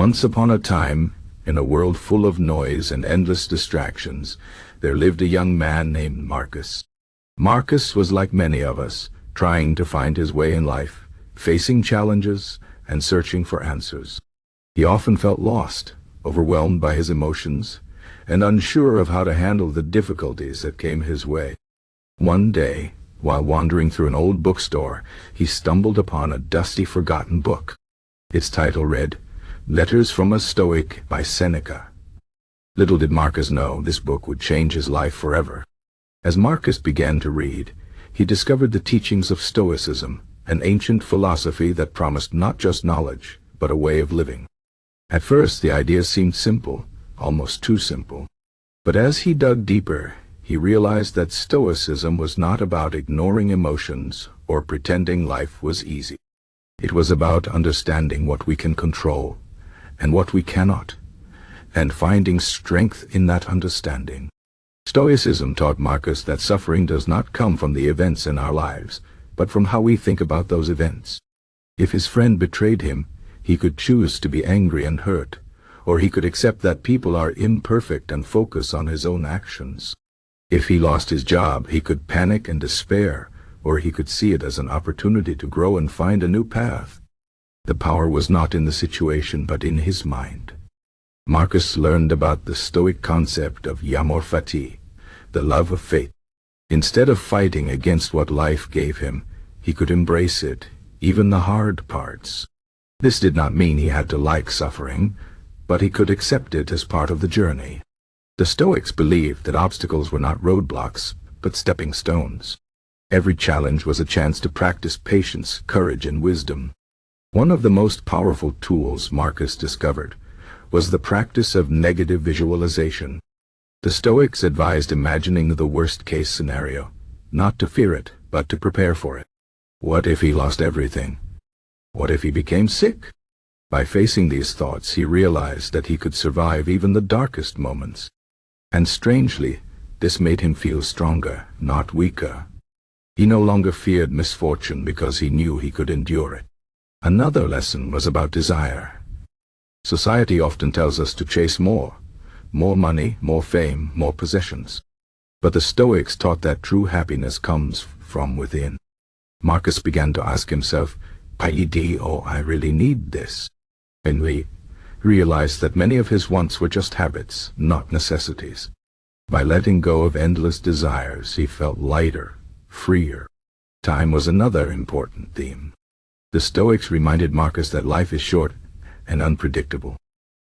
Once upon a time, in a world full of noise and endless distractions, there lived a young man named Marcus. Marcus was like many of us, trying to find his way in life, facing challenges and searching for answers. He often felt lost, overwhelmed by his emotions, and unsure of how to handle the difficulties that came his way. One day, while wandering through an old bookstore, he stumbled upon a dusty, forgotten book. Its title read, "Letters from a Stoic" by Seneca. Little did Marcus know this book would change his life forever. As Marcus began to read, he discovered the teachings of Stoicism, an ancient philosophy that promised not just knowledge, but a way of living. At first, the ideas seemed simple, almost too simple. But as he dug deeper, he realized that Stoicism was not about ignoring emotions or pretending life was easy. It was about understanding what we can control and what we cannot, and finding strength in that understanding. Stoicism taught Marcus that suffering does not come from the events in our lives, but from how we think about those events. If his friend betrayed him, he could choose to be angry and hurt, or he could accept that people are imperfect and focus on his own actions. If he lost his job, he could panic and despair, or he could see it as an opportunity to grow and find a new path. The power was not in the situation, but in his mind. Marcus learned about the Stoic concept of Amor, Fati, the love of fate. Instead of fighting against what life gave him, he could embrace it, even the hard parts. This did not mean he had to like suffering, but he could accept it as part of the journey. The Stoics believed that obstacles were not roadblocks, but stepping stones. Every challenge was a chance to practice patience, courage, and wisdom. One of the most powerful tools Marcus discovered was the practice of negative visualization. The Stoics advised imagining the worst-case scenario, not to fear it, but to prepare for it. What if he lost everything? What if he became sick? By facing these thoughts, he realized that he could survive even the darkest moments. And strangely, this made him feel stronger, not weaker. He no longer feared misfortune because he knew he could endure it. Another lesson was about desire. Society often tells us to chase more money, more fame, more possessions. But the Stoics taught that true happiness comes from within. Marcus began to ask himself, I really need this? And he realized that many of his wants were just habits, not necessities. By letting go of endless desires, he felt lighter, freer. Time was another important theme. The Stoics reminded Marcus that life is short and unpredictable.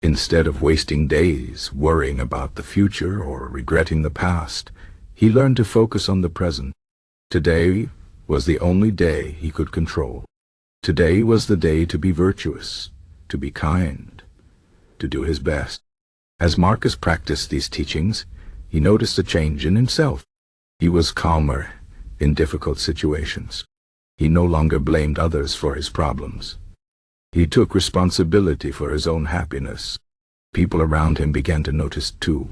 Instead of wasting days worrying about the future or regretting the past, he learned to focus on the present. Today was the only day he could control. Today was the day to be virtuous, to be kind, to do his best. As Marcus practiced these teachings, he noticed a change in himself. He was calmer in difficult situations. He no longer blamed others for his problems. He took responsibility for his own happiness. People around him began to notice too.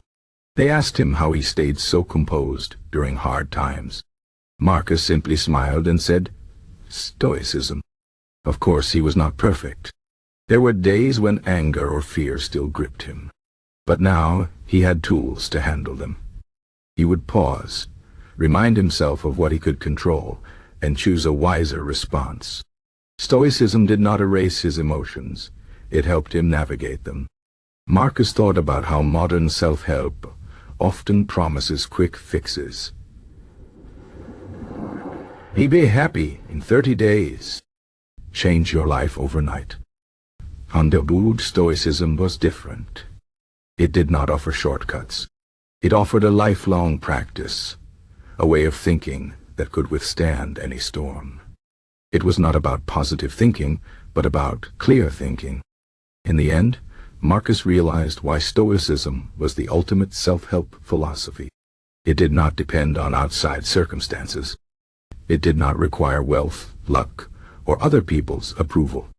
They asked him how he stayed so composed during hard times. Marcus simply smiled and said, "Stoicism." Of course, he was not perfect. There were days when anger or fear still gripped him. But now he had tools to handle them. He would pause, remind himself of what he could control, and choose a wiser response. Stoicism did not erase his emotions. It helped him navigate them. Marcus thought about how modern self-help often promises quick fixes. Be happy in 30 days. Change your life overnight. Understood Stoicism was different. It did not offer shortcuts. It offered a lifelong practice, a way of thinking that could withstand any storm. It was not about positive thinking, but about clear thinking. In the end, Marcus realized why Stoicism was the ultimate self-help philosophy. It did not depend on outside circumstances. It did not require wealth, luck, or other people's approval.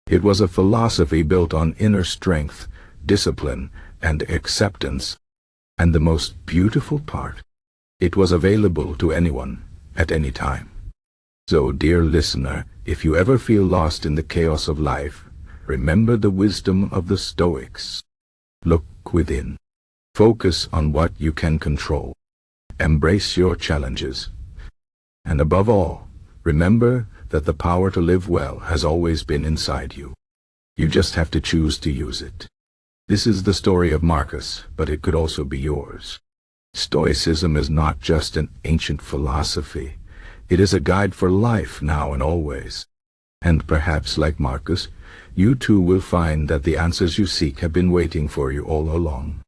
It was a philosophy built on inner strength, discipline, and acceptance. And the most beautiful part, it was available to anyone, at any time. So, dear listener, if you ever feel lost in the chaos of life, Remember the wisdom of the Stoics. Look within. Focus on what you can control. Embrace your challenges. And above all, remember that the power to live well has always been inside you. You just have to choose to use it. This is the story of Marcus, but it could also be yours. Stoicism is not just an ancient philosophy. It is a guide for life now and always. And perhaps, like Marcus, you too will find that the answers you seek have been waiting for you all along.